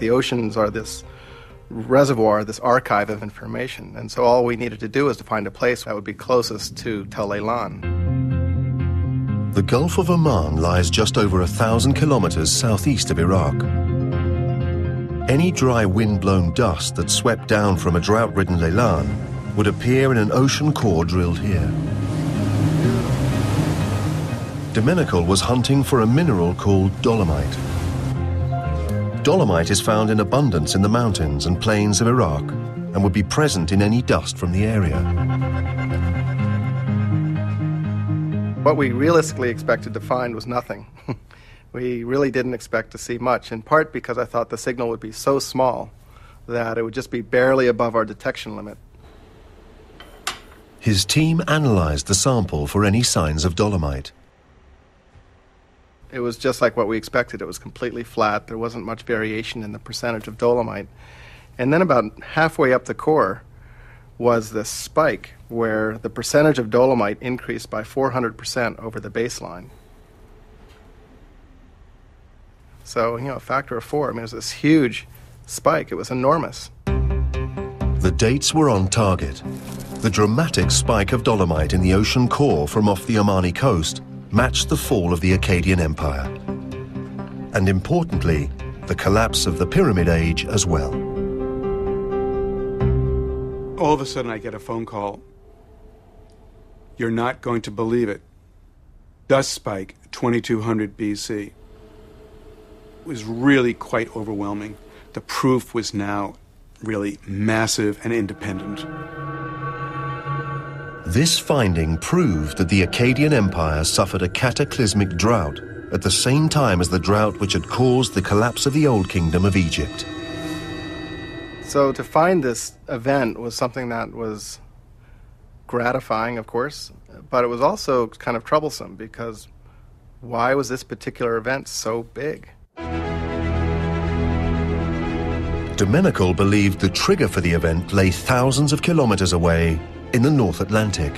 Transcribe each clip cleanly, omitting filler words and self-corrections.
The oceans are this reservoir, this archive of information, and so all we needed to do was to find a place that would be closest to Tel Eilan. The Gulf of Oman lies just over 1,000 kilometers southeast of Iraq. Any dry wind-blown dust that swept down from a drought-ridden Leilan would appear in an ocean core drilled here. Domenical was hunting for a mineral called dolomite. Dolomite is found in abundance in the mountains and plains of Iraq and would be present in any dust from the area. What we realistically expected to find was nothing. We really didn't expect to see much, in part because I thought the signal would be so small that it would just be barely above our detection limit. His team analyzed the sample for any signs of dolomite. It was just like what we expected. It was completely flat. There wasn't much variation in the percentage of dolomite. And then about halfway up the core was this spike where the percentage of dolomite increased by 400% over the baseline. So, a factor of 4. I mean, it was this huge spike. It was enormous. The dates were on target. The dramatic spike of dolomite in the ocean core from off the Omani coast matched the fall of the Akkadian Empire. And importantly, the collapse of the Pyramid Age as well. All of a sudden I get a phone call. You're not going to believe it. Dust spike, 2200 BC. It was really quite overwhelming. The proof was now really massive and independent. This finding proved that the Akkadian Empire suffered a cataclysmic drought at the same time as the drought which had caused the collapse of the Old Kingdom of Egypt. So to find this event was something that was gratifying, of course, but it was also kind of troublesome because why was this particular event so big? Domenical believed the trigger for the event lay thousands of kilometers away in the North Atlantic.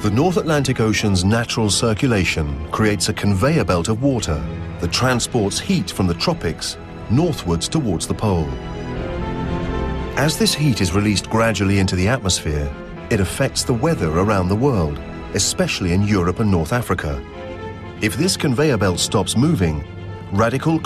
The North Atlantic Ocean's natural circulation creates a conveyor belt of water that transports heat from the tropics northwards towards the pole. As this heat is released gradually into the atmosphere, it affects the weather around the world, especially in Europe and North Africa. If this conveyor belt stops moving, radical